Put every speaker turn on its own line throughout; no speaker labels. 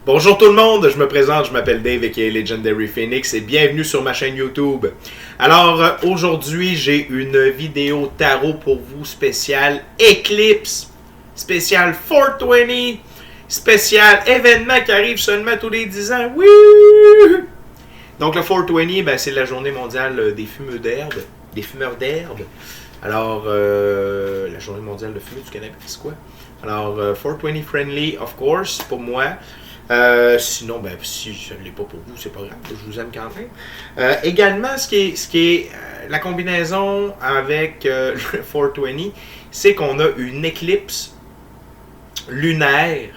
Bonjour tout le monde, je me présente, je m'appelle Dave aka Legendary Phoenix et bienvenue sur ma chaîne YouTube. Alors aujourd'hui j'ai une vidéo tarot pour vous spéciale Eclipse, spéciale 420, spécial événement qui arrive seulement tous les 10 ans. Oui! Donc le 420, c'est la journée mondiale des fumeurs d'herbe, des fumeurs d'herbe. Alors la journée mondiale de fumer du cannabis quoi. Alors 420 friendly of course pour moi. Sinon, si je ne l'ai pas pour vous, c'est pas grave, je vous aime quand même. Également, ce qui est la combinaison avec le 420, c'est qu'on a une éclipse lunaire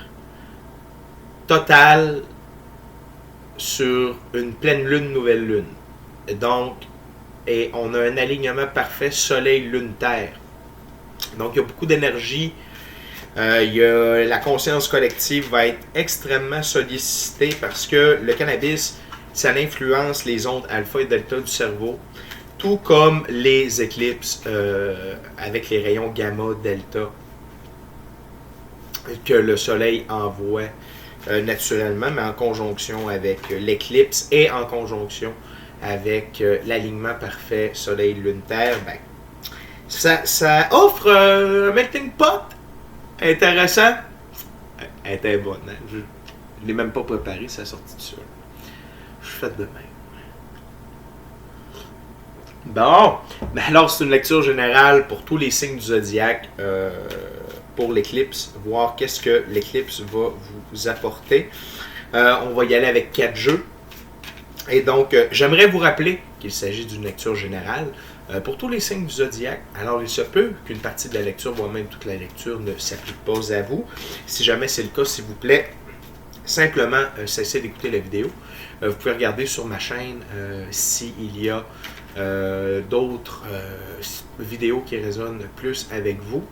totale sur une pleine lune, nouvelle lune. Donc, et on a un alignement parfait soleil-lune-terre. Donc, il y a beaucoup d'énergie. La conscience collective va être extrêmement sollicitée parce que le cannabis, ça influence les ondes alpha et delta du cerveau, tout comme les éclipses avec les rayons gamma, delta que le soleil envoie naturellement, mais en conjonction avec l'éclipse et en conjonction avec l'alignement parfait soleil-lune-terre, ça offre un melting pot intéressant. Elle était bonne. Hein? Je ne l'ai même pas préparé, ça a sorti de ça. Je suis fait de même. Bon. Alors, c'est une lecture générale pour tous les signes du zodiaque pour l'éclipse. Voir qu'est-ce que l'éclipse va vous apporter. On va y aller avec 4 jeux. Et donc, j'aimerais vous rappeler qu'il s'agit d'une lecture générale. Pour tous les signes du zodiaque, alors il se peut qu'une partie de la lecture, voire même toute la lecture, ne s'applique pas à vous. Si jamais c'est le cas, s'il vous plaît, simplement cessez d'écouter la vidéo. Vous pouvez regarder sur ma chaîne s'il y a d'autres vidéos qui résonnent plus avec vous.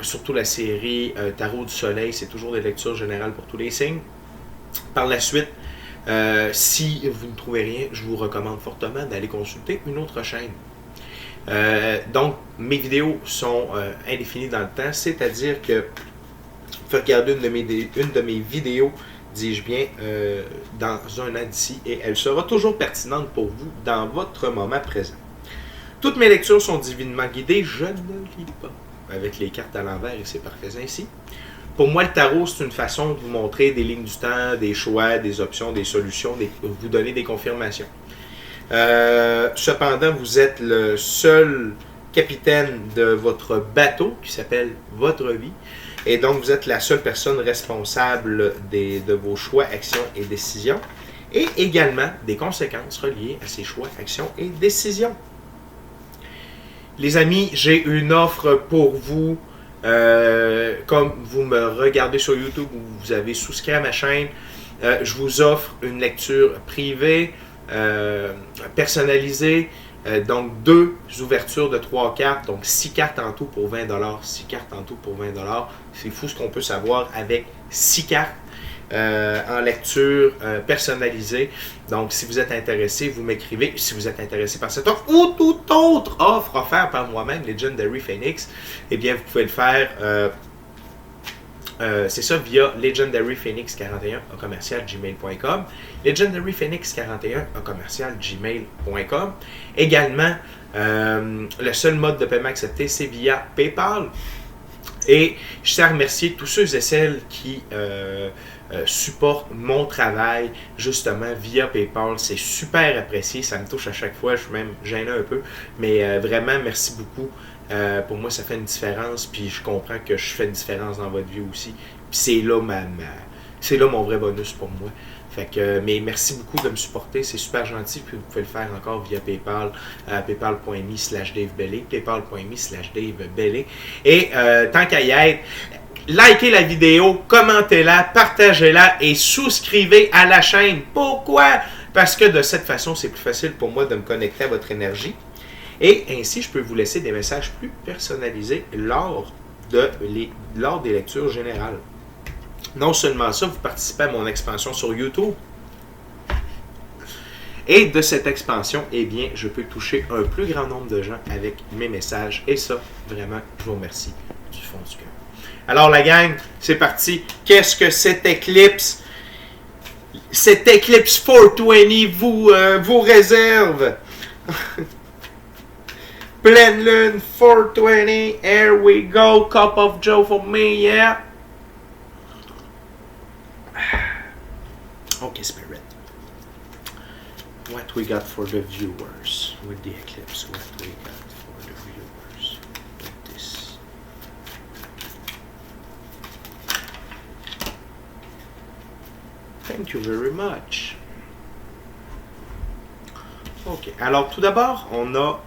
Surtout la série Tarot du Soleil, c'est toujours des lectures générales pour tous les signes. Par la suite, si vous ne trouvez rien, je vous recommande fortement d'aller consulter une autre chaîne. Donc, mes vidéos sont indéfinies dans le temps, c'est-à-dire que vous pouvez regarder une de mes vidéos, dis-je bien, dans un an d'ici, et elle sera toujours pertinente pour vous dans votre moment présent. Toutes mes lectures sont divinement guidées, je ne lis pas avec les cartes à l'envers et c'est parfait ainsi. Pour moi, le tarot, c'est une façon de vous montrer des lignes du temps, des choix, des options, des solutions, vous donner des confirmations. Cependant, vous êtes le seul capitaine de votre bateau qui s'appelle votre vie. Et donc, vous êtes la seule personne responsable de vos choix, actions et décisions. Et également des conséquences reliées à ces choix, actions et décisions. Les amis, j'ai une offre pour vous. Comme vous me regardez sur YouTube ou vous avez souscrit à ma chaîne, je vous offre une lecture privée, personnalisée, donc 2 ouvertures de 3 cartes, donc 6 cartes en tout pour 20$, 6 cartes en tout pour 20$. C'est fou ce qu'on peut savoir avec 6 cartes en lecture personnalisée. Donc, si vous êtes intéressé, vous m'écrivez. Si vous êtes intéressé par cette offre ou toute autre offre offerte par moi-même, Legendary Phoenix, eh bien, vous pouvez le faire, c'est ça, via legendaryphoenix41@gmail.com. legendaryphoenix41@gmail.com. Également, le seul mode de paiement accepté, c'est via PayPal. Et je tiens à remercier tous ceux et celles qui supportent mon travail justement via PayPal. C'est super apprécié, ça me touche à chaque fois, je suis même gêné un peu, mais vraiment merci beaucoup. Pour moi, ça fait une différence, puis je comprends que je fais une différence dans votre vie aussi. Puis c'est là c'est là mon vrai bonus pour moi. Fait que, mais merci beaucoup de me supporter, c'est super gentil, puis vous pouvez le faire encore via PayPal, paypal.me/DaveBellé, paypal.me/DaveBellé. Et tant qu'à y être, likez la vidéo, commentez-la, partagez-la et souscrivez à la chaîne. Pourquoi? Parce que de cette façon, c'est plus facile pour moi de me connecter à votre énergie. Et ainsi, je peux vous laisser des messages plus personnalisés lors des lectures générales. Non seulement ça, vous participez à mon expansion sur YouTube. Et de cette expansion, eh bien, je peux toucher un plus grand nombre de gens avec mes messages. Et ça, vraiment, je vous remercie du fond du cœur. Alors la gang, c'est parti. Qu'est-ce que cette éclipse? Cette éclipse 420 vous réserve. Pleine lune 420. Here we go. Cup of Joe for me, yeah. Okay, Spirit. What we got for the viewers with the eclipse? What we got for the viewers with this? Thank you very much. Ok, alors tout d'abord, on a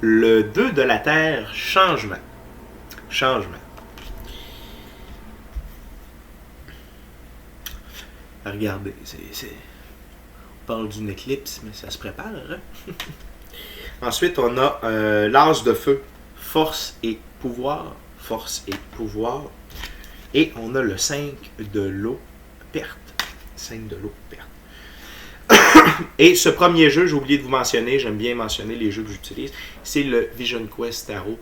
le 2 de la Terre, changement. Changement. Regardez, on parle d'une éclipse, mais ça se prépare. Hein? Ensuite, on a l'as de feu, force et pouvoir. Force et pouvoir. Et on a le 5 de l'eau, perte. 5 de l'eau, perte. Et ce premier jeu, j'ai oublié de vous mentionner, j'aime bien mentionner les jeux que j'utilise, c'est le Vision Quest Tarot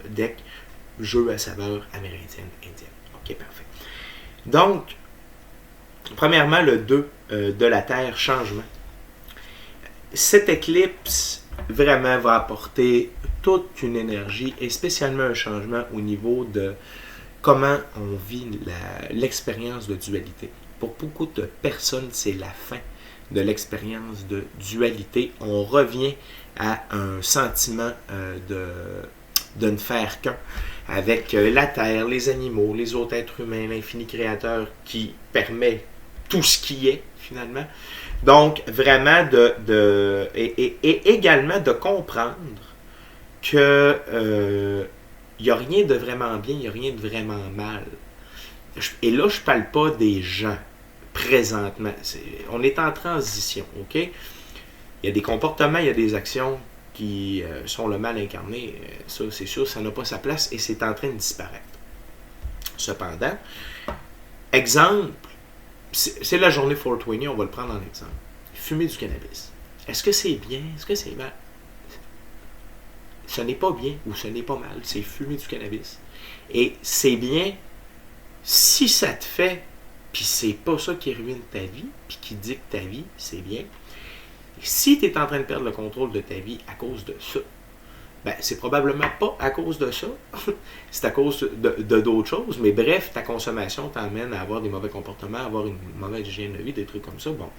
deck, jeu à saveur amérindienne, indienne. Ok, parfait. Donc, premièrement, le 2 de la Terre, changement. Cette éclipse vraiment va apporter toute une énergie et spécialement un changement au niveau de comment on vit l'expérience de dualité. Pour beaucoup de personnes, c'est la fin de l'expérience de dualité. On revient à un sentiment de ne faire qu'un avec la Terre, les animaux, les autres êtres humains, l'infini créateur qui permet tout ce qui est, finalement. Donc, vraiment, et également de comprendre que il n'y a rien de vraiment bien, il n'y a rien de vraiment mal. Et là, je ne parle pas des gens, présentement. On est en transition, OK? Il y a des comportements, il y a des actions qui sont le mal incarné. Ça, c'est sûr, ça n'a pas sa place et c'est en train de disparaître. Cependant, exemple, c'est la journée 420, on va le prendre en exemple. Fumer du cannabis. Est-ce que c'est bien? Est-ce que c'est mal? Ce n'est pas bien ou ce n'est pas mal. C'est fumer du cannabis. Et c'est bien si ça te fait, puis c'est pas ça qui ruine ta vie, puis qui dicte ta vie, c'est bien. Si tu es en train de perdre le contrôle de ta vie à cause de ça, ben c'est probablement pas à cause de ça, c'est à cause de d'autres choses, mais bref, ta consommation t'amène à avoir des mauvais comportements, à avoir une mauvaise hygiène de vie, des trucs comme ça, bon.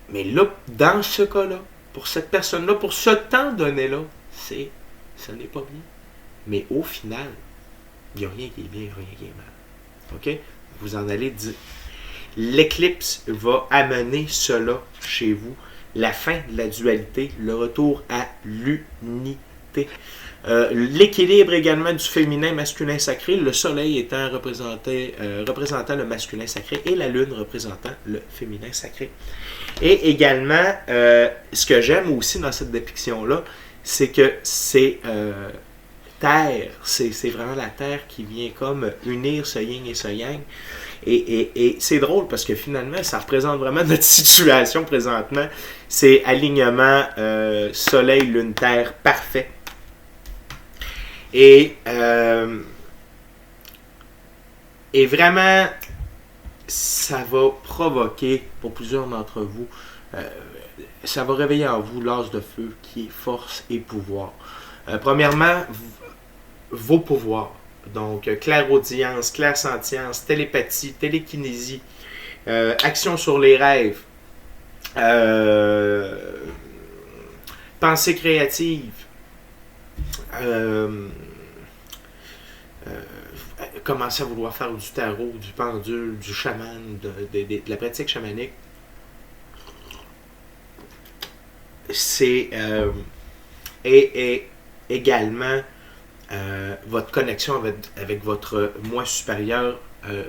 Mais là, dans ce cas-là, pour cette personne-là, pour ce temps donné-là, ce n'est pas bien. Mais au final, il n'y a rien qui est bien, il n'y a rien qui est mal. OK? Vous en allez dire. L'éclipse va amener cela chez vous. La fin de la dualité, le retour à l'unité. L'équilibre également du féminin, masculin sacré, le soleil étant représentant le masculin sacré et la lune représentant le féminin sacré. Et également, ce que j'aime aussi dans cette dépiction-là, c'est que c'est terre, c'est vraiment la terre qui vient comme unir ce yin et ce yang. Et c'est drôle parce que finalement, ça représente vraiment notre situation présentement. C'est alignement soleil, lune, terre, parfait. Et vraiment, ça va provoquer, pour plusieurs d'entre vous, ça va réveiller en vous l'as de feu qui est force et pouvoir. Premièrement, vos pouvoirs. Donc, clairaudience, clairsentience, télépathie, télékinésie, action sur les rêves, pensée créative, commencer à vouloir faire du tarot, du pendule, du chaman, de la pratique chamanique. C'est et également votre connexion avec votre moi supérieur,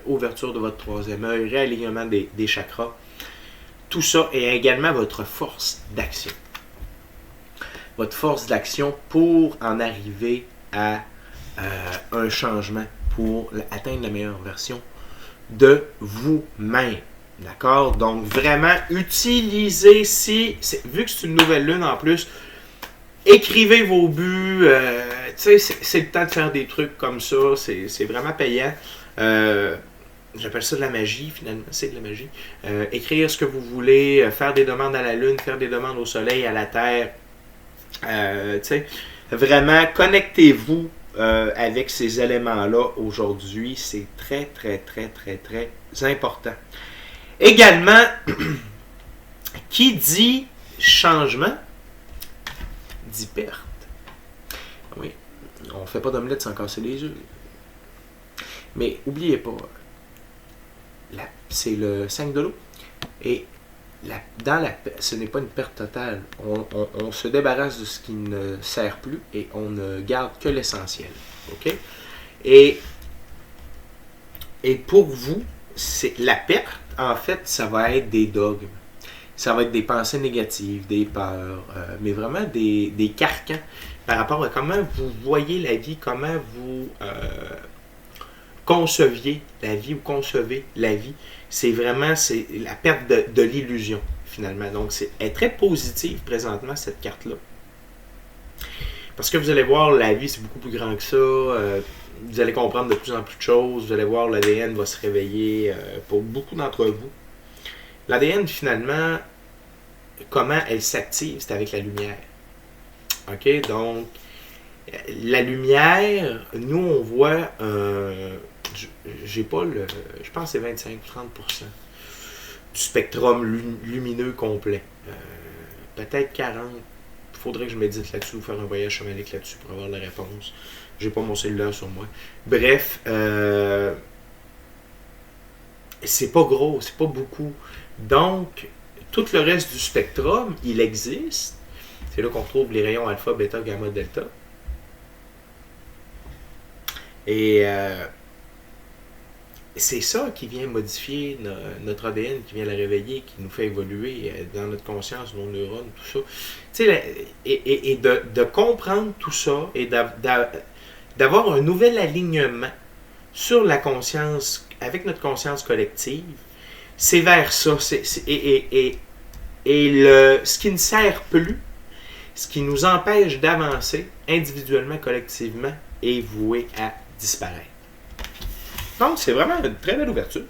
ouverture de votre troisième œil, réalignement des chakras. Tout ça et également votre force d'action. Votre force d'action pour en arriver à un changement, pour atteindre la meilleure version de vous-même. D'accord? Donc, vraiment, utilisez, vu que c'est une nouvelle lune en plus, écrivez vos buts, sais, c'est le temps de faire des trucs comme ça. C'est vraiment payant. J'appelle ça de la magie, finalement. C'est de la magie. Écrire ce que vous voulez, faire des demandes à la Lune, faire des demandes au Soleil, à la Terre. Tu sais, vraiment, connectez-vous avec ces éléments-là aujourd'hui. C'est très, très, très, très, très important. Également, qui dit changement, dit perte. Oui, on ne fait pas d'omelette sans casser les œufs. Mais n'oubliez pas, c'est le 5 de l'eau. Et ce n'est pas une perte totale. On se débarrasse de ce qui ne sert plus et on ne garde que l'essentiel. OK? Et pour vous, la perte, en fait, ça va être des dogmes. Ça va être des pensées négatives, des peurs, mais vraiment des carcans par rapport à comment vous voyez la vie, comment vous conceviez la vie ou concevez la vie. C'est vraiment la perte de l'illusion, finalement. Donc, elle est très positive présentement, cette carte-là. Parce que vous allez voir, la vie, c'est beaucoup plus grand que ça. Vous allez comprendre de plus en plus de choses. Vous allez voir, l'ADN va se réveiller pour beaucoup d'entre vous. L'ADN, finalement, comment elle s'active, c'est avec la lumière. OK? Donc, la lumière, nous, on voit, j'ai pas je pense que c'est 25-30% du spectrum lumineux complet. Peut-être 40%. Il faudrait que je médite là-dessus ou faire un voyage chamanique là-dessus pour avoir la réponse. J'ai pas mon cellulaire sur moi. Bref, c'est pas gros, c'est pas beaucoup. Donc, tout le reste du spectrum, il existe. C'est là qu'on retrouve les rayons alpha, bêta, gamma, delta. Et c'est ça qui vient modifier notre ADN, qui vient la réveiller, qui nous fait évoluer dans notre conscience, nos neurones, tout ça. Et de comprendre tout ça et d'avoir un nouvel alignement sur la conscience, avec notre conscience collective, c'est vers ça. Ce qui ne sert plus, ce qui nous empêche d'avancer individuellement, collectivement, est voué à disparaître. Donc, c'est vraiment une très belle ouverture.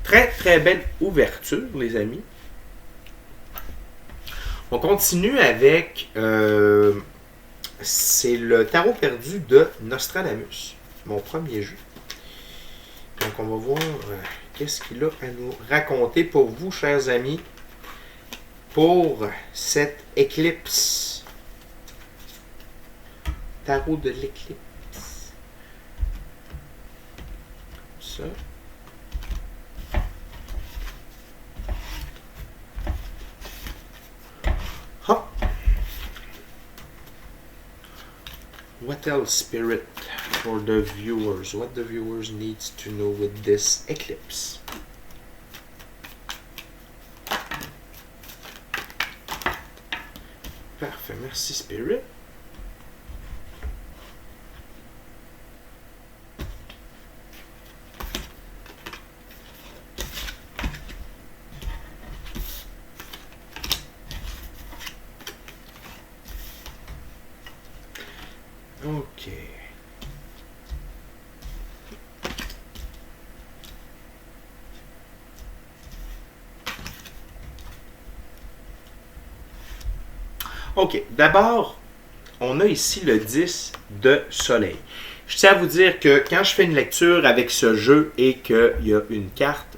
Très, très belle ouverture, les amis. On continue avec... c'est le tarot perdu de Nostradamus, mon premier jeu. Donc, on va voir qu'est-ce qu'il a à nous raconter pour vous, chers amis, pour cette éclipse. Tarot de l'éclipse. Ça. Hop. What else, Spirit, for the viewers? What the viewers needs to know with this eclipse? Parfait, merci, Spirit. OK. OK. D'abord, on a ici le 10 de soleil. Je tiens à vous dire que quand je fais une lecture avec ce jeu et qu'il y a une carte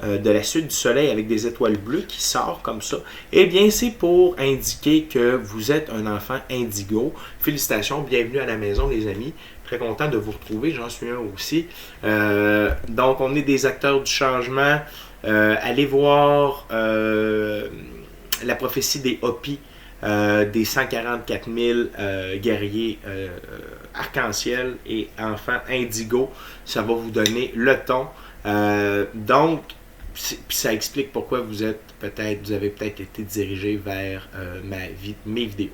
de la suite du soleil avec des étoiles bleues qui sort comme ça, eh bien c'est pour indiquer que vous êtes un enfant indigo. Félicitations, bienvenue à la maison les amis. Très content de vous retrouver, j'en suis un aussi. Donc on est des acteurs du changement. Allez voir la prophétie des Hopis, des 144 000 guerriers arc-en-ciel et enfants indigo. Ça va vous donner le ton. Donc, puis ça explique pourquoi vous avez peut-être été dirigé vers mes vidéos.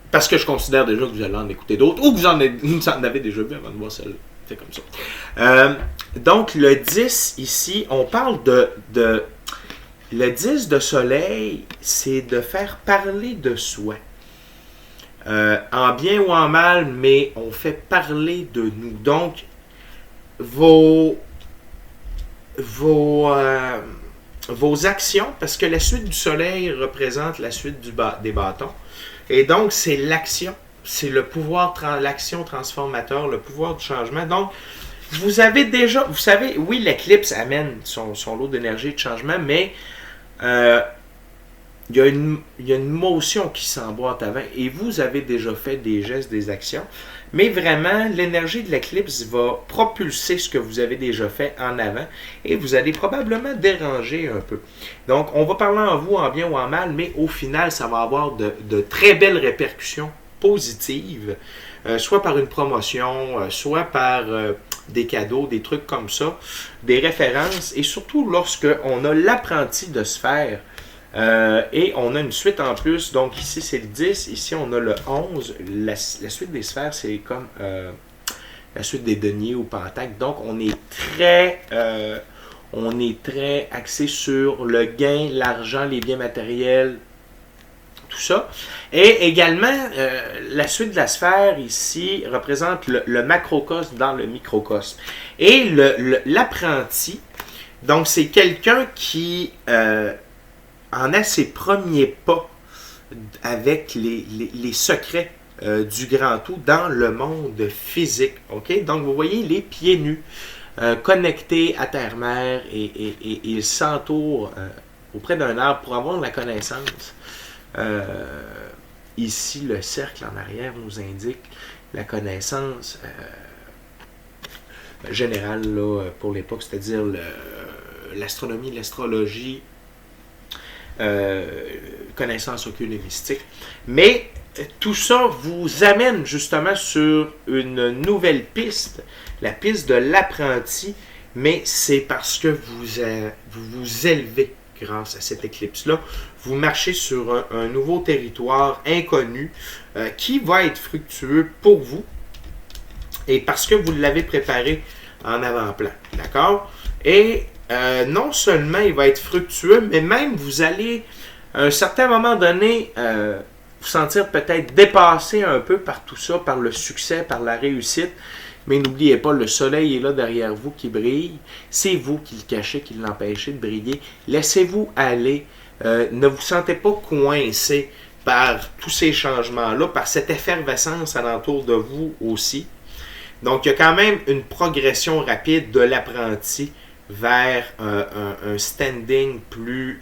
Parce que je considère déjà que vous allez en écouter d'autres, ou que vous en avez déjà vu avant de voir celle-là. C'est comme ça. Donc, le 10, ici, on parle le 10 de soleil, c'est de faire parler de soi. En bien ou en mal, mais on fait parler de nous. Donc, vos actions, parce que la suite du soleil représente la suite des bâtons. Et donc, c'est l'action. C'est le pouvoir, l'action transformateur, le pouvoir du changement. Donc, vous avez déjà, vous savez, oui, l'éclipse amène son lot d'énergie et de changement, mais il y a une motion qui s'emboîte avant et vous avez déjà fait des gestes, des actions. Mais vraiment, l'énergie de l'éclipse va propulser ce que vous avez déjà fait en avant et vous allez probablement déranger un peu. Donc, on va parler en vous, en bien ou en mal, mais au final, ça va avoir de très belles répercussions positives, soit par une promotion, soit par des cadeaux, des trucs comme ça, des références et surtout lorsque on a l'apprenti de sphère. Et on a une suite en plus, donc ici c'est le 10, ici on a le 11, la suite des sphères c'est comme la suite des deniers ou pentacles, donc on est très axé sur le gain, l'argent, les biens matériels, tout ça. Et également, la suite de la sphère ici représente le macrocosme dans le microcosme. Et l'apprenti, donc c'est quelqu'un qui en a ses premiers pas avec les secrets du grand tout dans le monde physique. Okay? Donc, vous voyez les pieds nus, connectés à terre-mère et ils s'entourent auprès d'un arbre pour avoir de la connaissance. Ici, le cercle en arrière nous indique la connaissance générale là, pour l'époque, c'est-à-dire l'astronomie, l'astrologie, connaissances occultes et mystiques. Mais tout ça vous amène justement sur une nouvelle piste, la piste de l'apprenti, mais c'est parce que vous vous élevez grâce à cette éclipse-là. Vous marchez sur un nouveau territoire inconnu qui va être fructueux pour vous et parce que vous l'avez préparé en avant-plan. D'accord? Et non seulement il va être fructueux, mais même vous allez, à un certain moment donné, vous sentir peut-être dépassé un peu par tout ça, par le succès, par la réussite. Mais n'oubliez pas, le soleil est là derrière vous qui brille. C'est vous qui le cachez, qui l'empêchez de briller. Laissez-vous aller. Ne vous sentez pas coincé par tous ces changements-là, par cette effervescence alentour de vous aussi. Donc, il y a quand même une progression rapide de l'apprenti vers un standing plus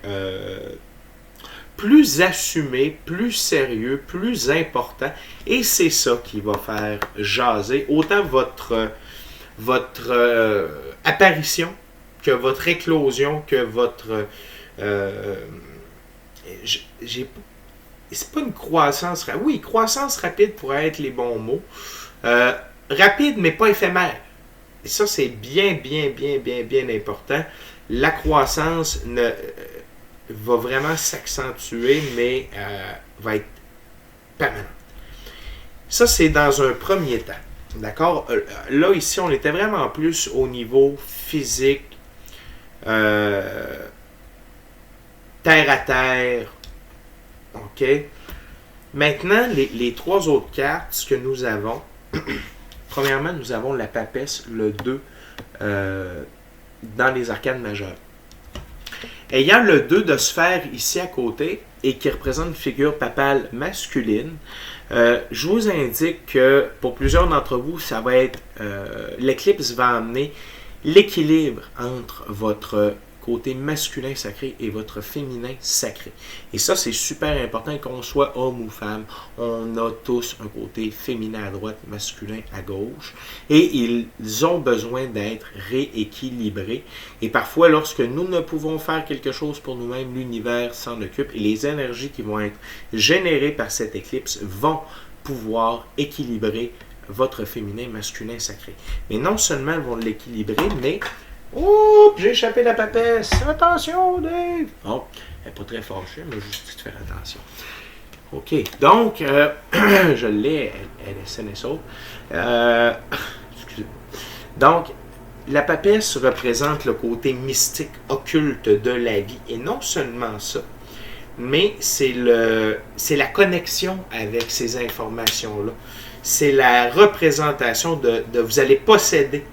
assumé, plus sérieux, plus important. Et c'est ça qui va faire jaser autant votre apparition que votre éclosion, que votre... c'est pas une croissance... Oui, croissance rapide pourrait être les bons mots. Rapide, mais pas éphémère. Et ça, c'est bien important. La croissance va vraiment s'accentuer, mais va être permanente. Ça, c'est dans un premier temps. D'accord? Là, ici, on était vraiment plus au niveau physique, terre à terre. OK? Maintenant, les trois autres cartes, ce que nous avons... Premièrement, nous avons la papesse, le 2, dans les arcanes majeures. Ayant le 2 de sphère ici à côté, et qui représente une figure papale masculine, je vous indique que pour plusieurs d'entre vous, ça va être... l'éclipse va amener l'équilibre entre votre côté masculin sacré et votre féminin sacré. Et ça, c'est super important, qu'on soit homme ou femme. On a tous un côté féminin à droite, masculin à gauche. Et ils ont besoin d'être rééquilibrés. Et parfois, lorsque nous ne pouvons faire quelque chose pour nous-mêmes, l'univers s'en occupe. Et les énergies qui vont être générées par cette éclipse vont pouvoir équilibrer votre féminin, masculin sacré. Mais non seulement elles vont l'équilibrer, mais... Oh, j'ai échappé la papesse. Attention, Dave. Bon, elle n'est pas très fâchée, mais juste dit de faire attention. OK, donc, je l'ai, elle est saine et sauve. Excusez. Donc, la papesse représente le côté mystique, occulte de la vie. Et non seulement ça, mais c'est la connexion avec ces informations-là. C'est la représentation de vous allez posséder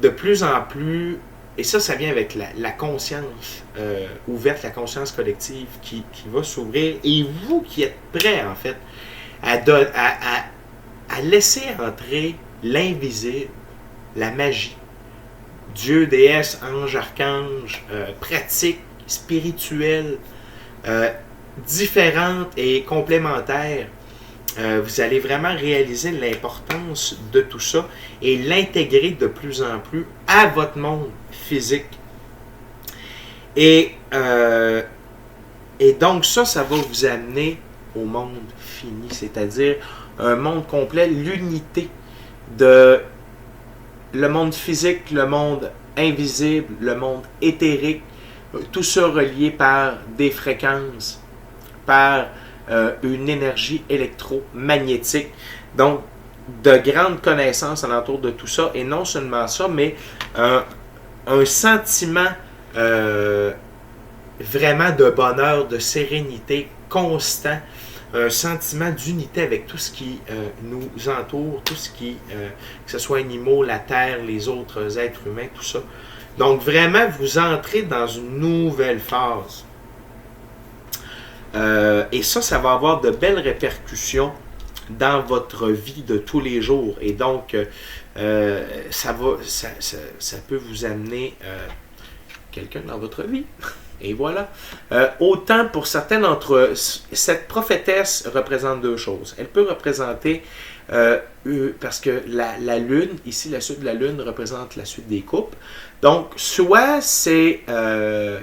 de plus en plus, et ça vient avec la conscience ouverte, la conscience collective qui va s'ouvrir, et vous qui êtes prêts, en fait, à laisser entrer l'invisible, la magie, Dieu, déesse, ange, archange, pratique, spirituelle, différentes et complémentaires. Vous allez vraiment réaliser l'importance de tout ça et l'intégrer de plus en plus à votre monde physique. Et donc ça va vous amener au monde fini, c'est-à-dire un monde complet, l'unité de le monde physique, le monde invisible, le monde éthérique, tout ça relié par des fréquences, par une énergie électromagnétique. Donc, de grandes connaissances alentour de tout ça. Et non seulement ça, mais un sentiment vraiment de bonheur, de sérénité constant, un sentiment d'unité avec tout ce qui nous entoure, tout ce qui, que ce soit animaux, la terre, les autres êtres humains, tout ça. Donc vraiment, vous entrez dans une nouvelle phase. Et ça va avoir de belles répercussions dans votre vie de tous les jours. Et donc, ça peut vous amener quelqu'un dans votre vie. Et voilà. Autant pour certains d'entre eux, cette prophétesse représente deux choses. Elle peut représenter, parce que la lune, ici la suite de la lune représente la suite des coupes. Donc, soit c'est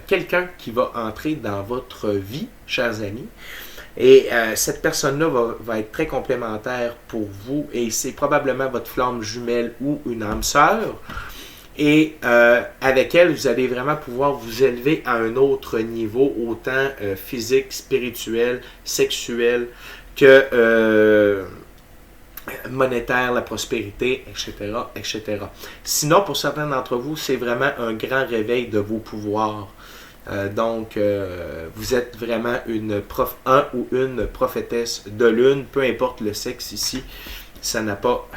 quelqu'un qui va entrer dans votre vie, chers amis, et cette personne-là va être très complémentaire pour vous, et c'est probablement votre flamme jumelle ou une âme sœur. Et avec elle, vous allez vraiment pouvoir vous élever à un autre niveau, autant physique, spirituel, sexuel que monétaire, la prospérité, etc., etc. Sinon, pour certains d'entre vous, c'est vraiment un grand réveil de vos pouvoirs. Donc, vous êtes vraiment un ou une prophétesse de lune, peu importe le sexe ici, ça n'a pas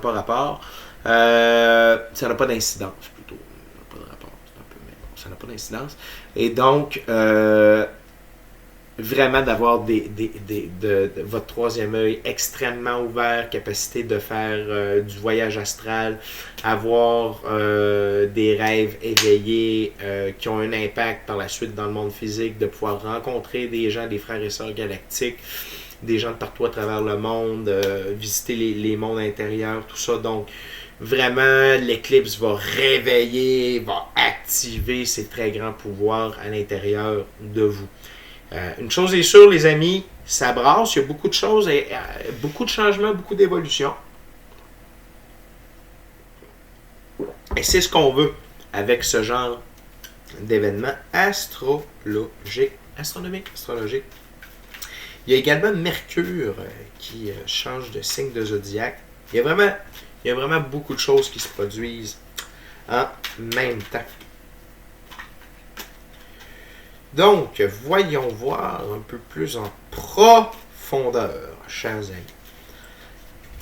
rapport. Ça n'a pas d'incidence, plutôt. Ça n'a pas de rapport, c'est un peu, mais bon, ça n'a pas d'incidence. Et donc, vraiment d'avoir votre troisième œil extrêmement ouvert, capacité de faire du voyage astral, avoir des rêves éveillés qui ont un impact par la suite dans le monde physique, de pouvoir rencontrer des gens, des frères et sœurs galactiques, des gens de partout à travers le monde, visiter les mondes intérieurs, tout ça. Donc, vraiment, l'éclipse va réveiller, va activer ses très grands pouvoirs à l'intérieur de vous. Une chose est sûre, les amis, ça brasse, il y a beaucoup de choses, beaucoup de changements, beaucoup d'évolutions. Et c'est ce qu'on veut avec ce genre d'événements astrologiques. Il y a également Mercure qui change de signe de zodiaque. Il y a vraiment beaucoup de choses qui se produisent en même temps. Donc, voyons voir un peu plus en profondeur, chers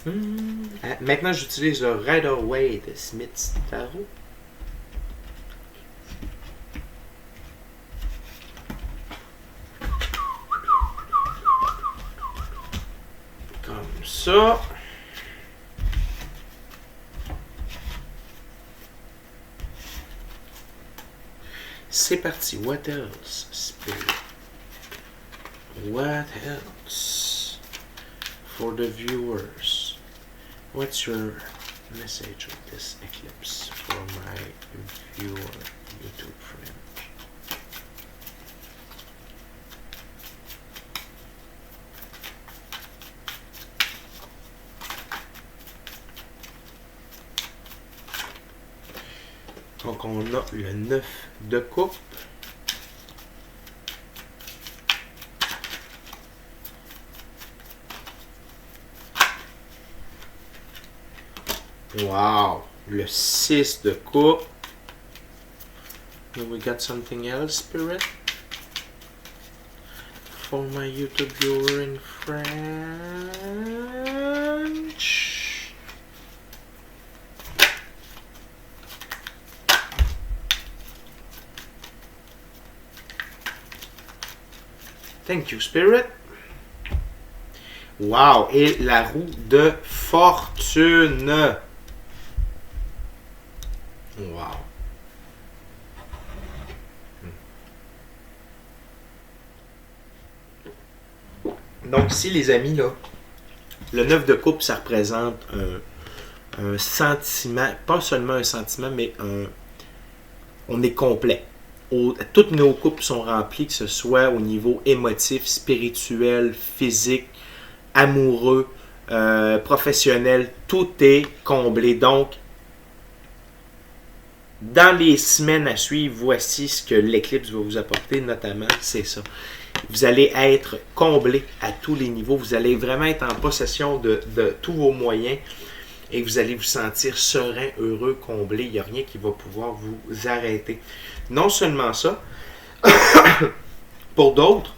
amis. Maintenant, j'utilise le Rider-Waite Smith Tarot. Comme ça. C'est parti. What else, Spirit? What else for the viewers? What's your message of this eclipse for my viewer, YouTube friend? Donc, on a le 9 de coupe. Wow! Le 6 de coupe. We got something else, Spirit? For my YouTube viewer in French. Thank you, Spirit. Wow! Et la roue de fortune. Wow! Donc ici, les amis, là, le 9 de coupe, ça représente un sentiment, pas seulement un sentiment, mais on est complet. Toutes nos coupes sont remplies, que ce soit au niveau émotif, spirituel, physique, amoureux, professionnel, tout est comblé. Donc, dans les semaines à suivre, voici ce que l'éclipse va vous apporter, notamment, c'est ça. Vous allez être comblé à tous les niveaux. Vous allez vraiment être en possession de tous vos moyens et vous allez vous sentir serein, heureux, comblé. Il n'y a rien qui va pouvoir vous arrêter. Non seulement ça, pour d'autres,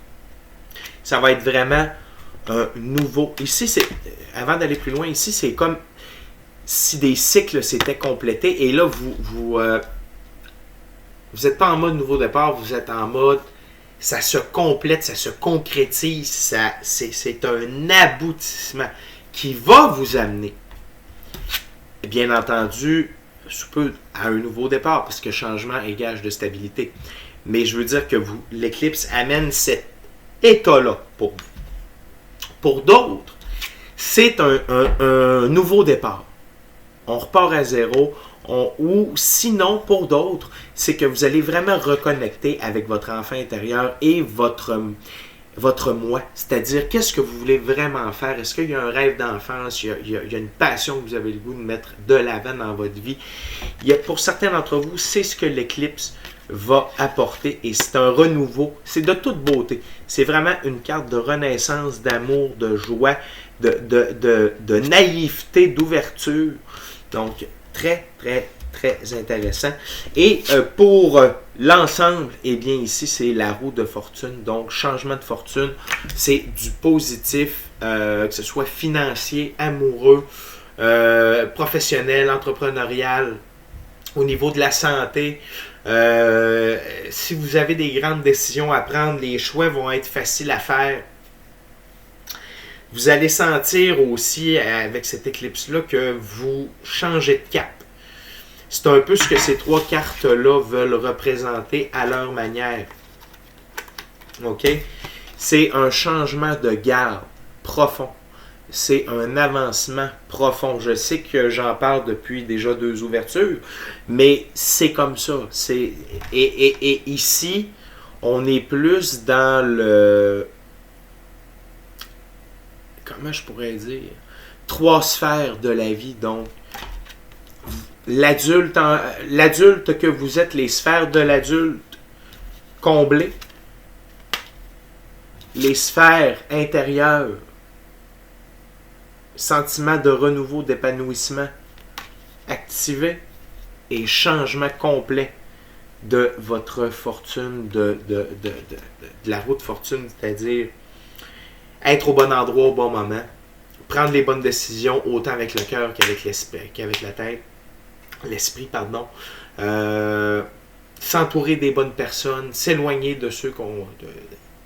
ça va être vraiment un nouveau. Ici, c'est avant d'aller plus loin, ici, c'est comme si des cycles s'étaient complétés et là, vous n'êtes pas en mode nouveau départ, vous êtes en mode ça se complète, ça se concrétise, c'est un aboutissement qui va vous amener, bien entendu, sous peu à un nouveau départ, parce que changement est gage de stabilité. Mais je veux dire que l'éclipse amène cet état-là pour vous. Pour d'autres, c'est un nouveau départ. On repart à zéro. Ou sinon, pour d'autres, c'est que vous allez vraiment reconnecter avec votre enfant intérieur et votre moi. C'est-à-dire, qu'est-ce que vous voulez vraiment faire? Est-ce qu'il y a un rêve d'enfance? Il y a une passion que vous avez le goût de mettre de l'avant dans votre vie? Pour certains d'entre vous, c'est ce que l'éclipse va apporter et c'est un renouveau. C'est de toute beauté. C'est vraiment une carte de renaissance, d'amour, de joie, de naïveté, d'ouverture. Donc, très, très, très intéressant. Et pour l'ensemble, eh bien ici, c'est la roue de fortune. Donc, changement de fortune, c'est du positif, que ce soit financier, amoureux, professionnel, entrepreneurial, au niveau de la santé. Si vous avez des grandes décisions à prendre, les choix vont être faciles à faire. Vous allez sentir aussi, avec cette éclipse-là, que vous changez de cap. C'est un peu ce que ces trois cartes-là veulent représenter à leur manière. OK? C'est un changement de garde profond. C'est un avancement profond. Je sais que j'en parle depuis déjà 2 ouvertures, mais c'est comme ça. Et ici, on est plus dans le... Comment je pourrais dire? 3 sphères de la vie. Donc, l'adulte que vous êtes, les sphères de l'adulte comblées, les sphères intérieures, sentiment de renouveau, d'épanouissement activé et changement complet de votre fortune, de la roue de fortune, c'est-à-dire être au bon endroit au bon moment, prendre les bonnes décisions autant avec le cœur qu'avec l'esprit, qu'avec la tête, l'esprit, s'entourer des bonnes personnes, s'éloigner de ceux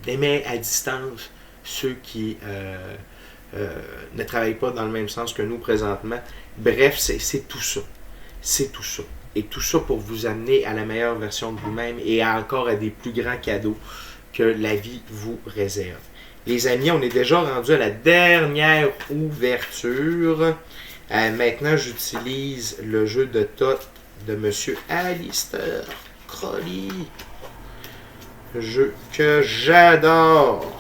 d'aimer à distance, ceux qui ne travaillent pas dans le même sens que nous présentement. Bref, c'est tout ça. C'est tout ça. Et tout ça pour vous amener à la meilleure version de vous-même et encore à des plus grands cadeaux que la vie vous réserve. Les amis, on est déjà rendu à la dernière ouverture. Maintenant, j'utilise le jeu de Thoth de M. Alistair Crowley. Jeu que j'adore.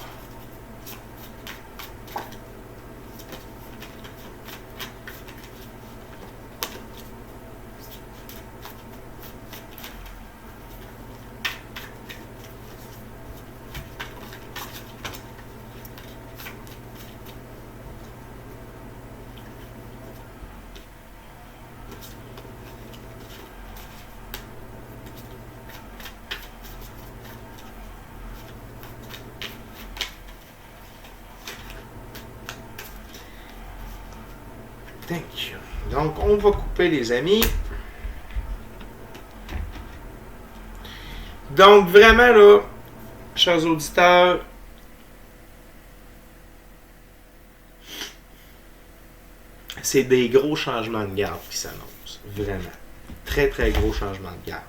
Thank you. Donc, on va couper, les amis. Donc, vraiment, là, chers auditeurs, c'est des gros changements de garde qui s'annoncent. Vraiment. Très, très gros changements de garde.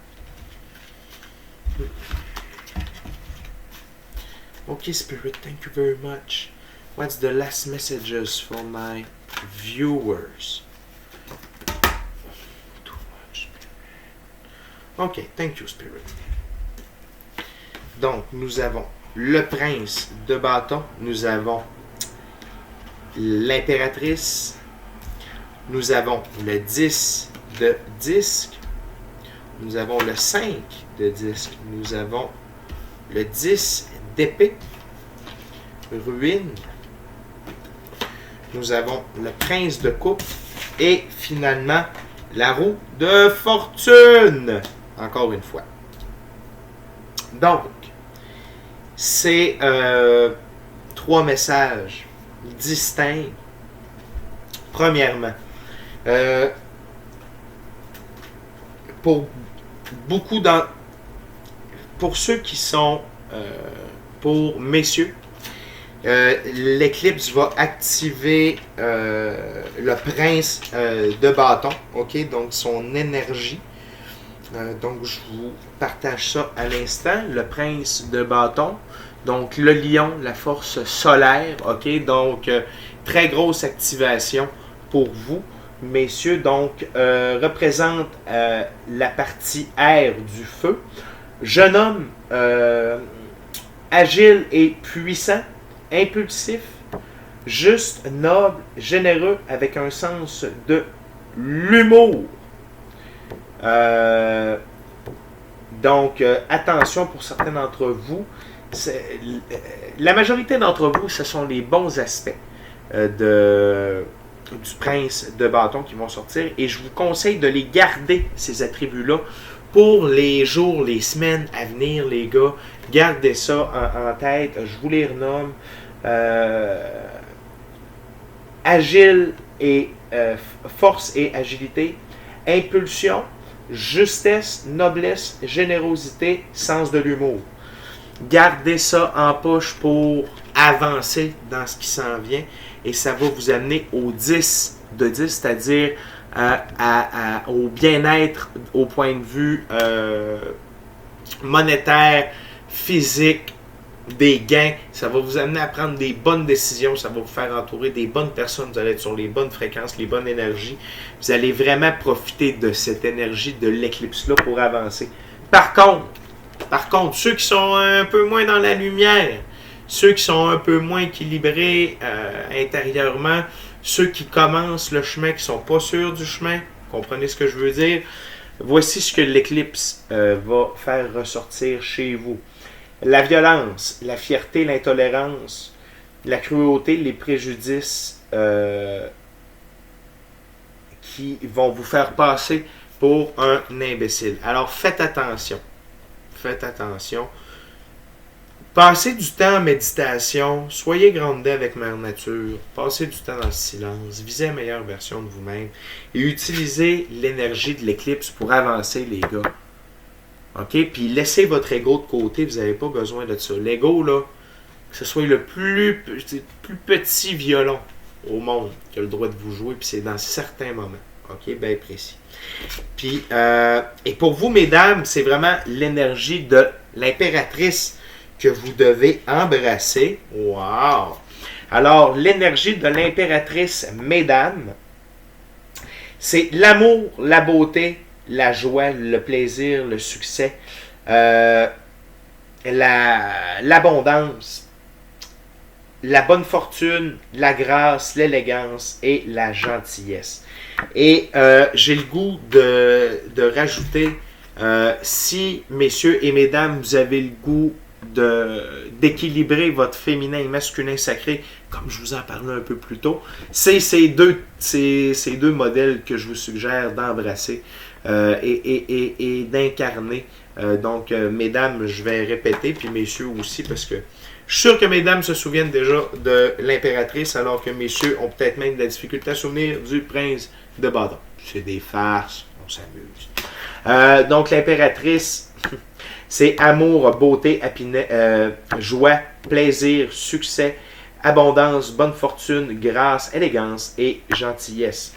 Okay, Spirit, thank you very much. What's the last messages for my viewers? Too much. Ok, thank you, Spirit. Donc, nous avons le prince de bâton, nous avons l'impératrice, nous avons le 10 de disque, nous avons le 5 de disque, nous avons le 10 d'épée, ruine, nous avons le prince de coupe et finalement la roue de fortune, encore une fois. Donc, c'est 3 messages distincts. Premièrement, pour beaucoup pour ceux qui sont pour messieurs, l'éclipse va activer le prince de bâton, ok, donc son énergie. Donc je vous partage ça à l'instant. Le prince de bâton, donc le lion, la force solaire, ok, donc très grosse activation pour vous, messieurs. Donc représente la partie air du feu. Jeune homme agile et puissant, impulsif, juste, noble, généreux, avec un sens de l'humour. Donc, attention pour certains d'entre vous. La majorité d'entre vous, ce sont les bons aspects du prince de bâton qui vont sortir. Et je vous conseille de les garder, ces attributs-là, pour les jours, les semaines à venir, les gars. Gardez ça en tête. Je vous les renomme. Agile et force et agilité. Impulsion, justesse, noblesse, générosité, sens de l'humour. Gardez ça en poche pour avancer dans ce qui s'en vient. Et ça va vous amener au 10 de 10, c'est-à-dire au bien-être au point de vue monétaire, physique, des gains. Ça va vous amener à prendre des bonnes décisions, ça va vous faire entourer des bonnes personnes, vous allez être sur les bonnes fréquences, les bonnes énergies. Vous allez vraiment profiter de cette énergie de l'éclipse-là pour avancer. Par contre, ceux qui sont un peu moins dans la lumière, ceux qui sont un peu moins équilibrés intérieurement, ceux qui commencent le chemin, qui ne sont pas sûrs du chemin, comprenez ce que je veux dire? Voici ce que l'éclipse va faire ressortir chez vous. La violence, la fierté, l'intolérance, la cruauté, les préjudices qui vont vous faire passer pour un imbécile. Alors faites attention. Faites attention. Passez du temps en méditation, soyez groundé avec Mère Nature, passez du temps dans le silence, visez la meilleure version de vous-même et utilisez l'énergie de l'éclipse pour avancer, les gars. OK? Puis laissez votre ego de côté, vous n'avez pas besoin de ça. L'ego, là, que ce soit le plus petit violon au monde qui a le droit de vous jouer, puis c'est dans certains moments. OK? Bien précis. Puis, et pour vous, mesdames, c'est vraiment l'énergie de l'impératrice que vous devez embrasser. Wow! Alors, l'énergie de l'impératrice, mesdames, c'est l'amour, la beauté, la joie, le plaisir, le succès, l'abondance, la bonne fortune, la grâce, l'élégance et la gentillesse. Et j'ai le goût de rajouter, si, messieurs et mesdames, vous avez le goût d'équilibrer votre féminin et masculin sacré, comme je vous en parlais un peu plus tôt, c'est ces deux modèles que je vous suggère d'embrasser et d'incarner. Donc, mesdames, je vais répéter, puis messieurs aussi, parce que Je suis sûr que mesdames se souviennent déjà de l'impératrice, alors que messieurs ont peut-être même de la difficulté à se souvenir du prince de bâton. C'est des farces, on s'amuse. Donc l'impératrice, c'est amour, beauté, joie, plaisir, succès, abondance, bonne fortune, grâce, élégance et gentillesse.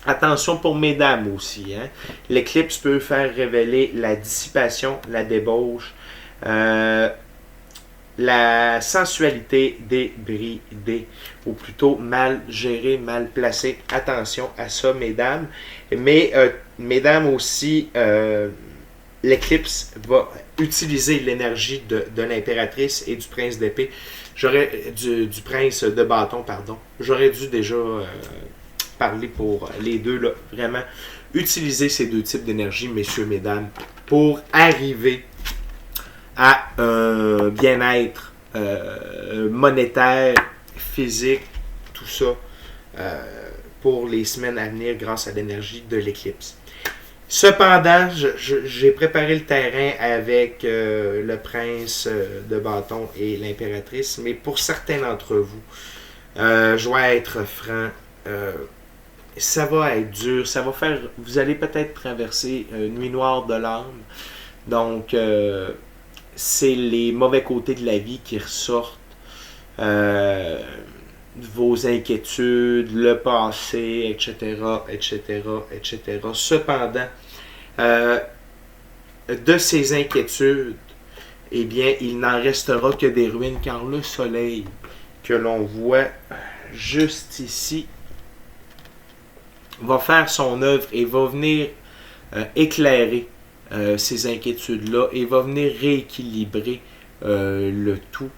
Attention pour mesdames aussi. Hein? L'éclipse peut faire révéler la dissipation, la débauche, la sensualité débridée, ou plutôt mal gérée, mal placée. Attention à ça, mesdames. Mais, mesdames aussi, l'éclipse va utiliser l'énergie de l'impératrice et du prince d'épée. Du prince de bâton, pardon. J'aurais dû déjà parler pour les deux, là. Vraiment, utiliser ces deux types d'énergie, messieurs, mesdames, pour arriver à un bien-être monétaire, physique, tout ça, pour les semaines à venir grâce à l'énergie de l'éclipse. Cependant, j'ai préparé le terrain avec le prince de bâton et l'impératrice, mais pour certains d'entre vous, je vais être franc, ça va être dur, ça va faire, vous allez peut-être traverser une nuit noire de l'âme, donc c'est les mauvais côtés de la vie qui ressortent, vos inquiétudes, le passé, etc., etc., etc. Cependant, de ces inquiétudes, eh bien, il n'en restera que des ruines, car le soleil que l'on voit juste ici va faire son œuvre et va venir éclairer ces inquiétudes-là et va venir rééquilibrer le tout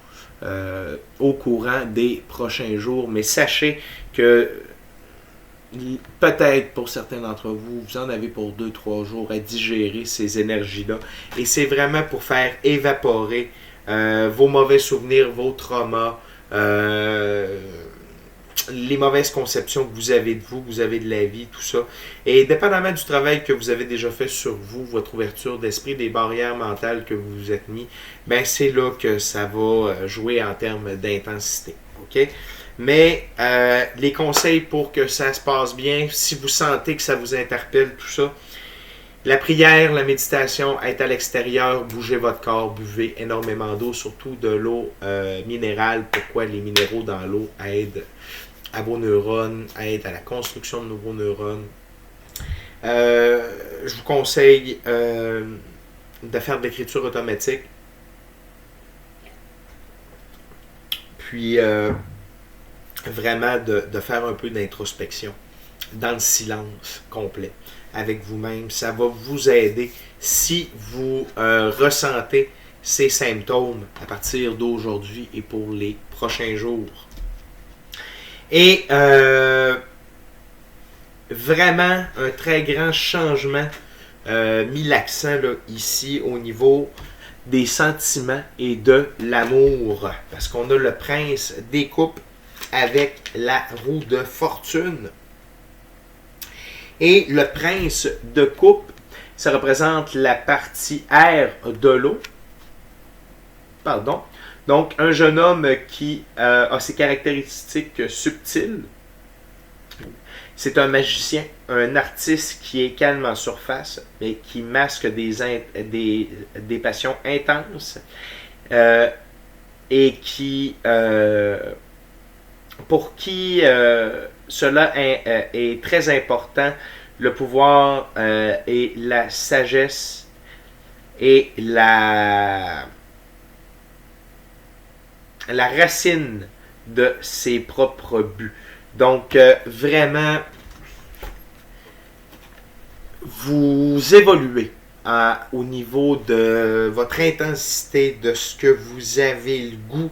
au courant des prochains jours. Mais sachez que peut-être pour certains d'entre vous, vous en avez pour 2-3 jours à digérer ces énergies-là. Et c'est vraiment pour faire évaporer vos mauvais souvenirs, vos traumas, les mauvaises conceptions que vous avez de vous, que vous avez de la vie, tout ça. Et dépendamment du travail que vous avez déjà fait sur vous, votre ouverture d'esprit, des barrières mentales que vous vous êtes mis, ben c'est là que ça va jouer en termes d'intensité. OK? Mais les conseils pour que ça se passe bien, si vous sentez que ça vous interpelle, tout ça, la prière, la méditation, être à l'extérieur, bougez votre corps, buvez énormément d'eau, surtout de l'eau minérale. Pourquoi les minéraux dans l'eau aident à vos neurones, aident à la construction de nouveaux neurones. Je vous conseille de faire de l'écriture automatique. Puis vraiment de faire un peu d'introspection dans le silence complet avec vous-même. Ça va vous aider si vous ressentez ces symptômes à partir d'aujourd'hui et pour les prochains jours. Et vraiment un très grand changement mis l'accent là, ici au niveau des sentiments et de l'amour. Parce qu'on a le prince des coupes avec la roue de fortune. Et le prince de coupe, ça représente la partie air de l'eau. Pardon. Donc, un jeune homme qui a ses caractéristiques subtiles. C'est un magicien, un artiste qui est calme en surface, mais qui masque des passions intenses et qui, pour qui cela est très important, le pouvoir et la sagesse et la racine de ses propres buts. Donc, vraiment, vous évoluez au niveau de votre intensité, de ce que vous avez le goût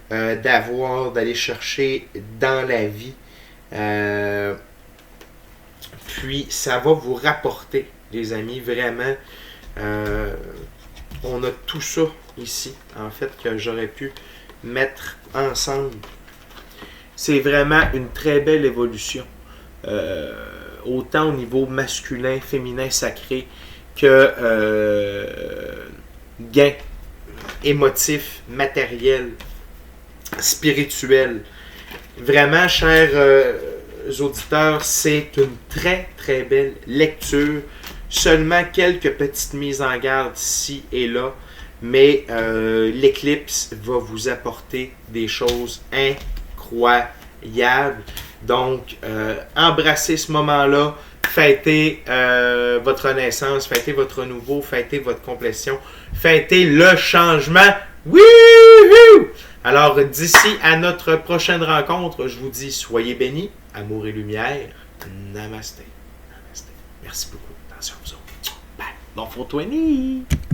d'avoir, d'aller chercher dans la vie. Puis, ça va vous rapporter, les amis, vraiment. On a tout ça ici, en fait, que j'aurais pu mettre ensemble. C'est vraiment une très belle évolution. Autant au niveau masculin, féminin, sacré, que gain émotif, matériel, spirituel. Vraiment, chers auditeurs, c'est une très très belle lecture. Seulement quelques petites mises en garde ici et là, mais l'éclipse va vous apporter des choses incroyables. Donc, embrassez ce moment-là, fêtez votre naissance, fêtez votre renouveau, fêtez votre complétion, fêtez le changement. Wouhou! Alors, d'ici à notre prochaine rencontre, je vous dis, soyez bénis, amour et lumière. Namasté. Namasté. Merci beaucoup. Attention à vous autres. Bye. Bon 420.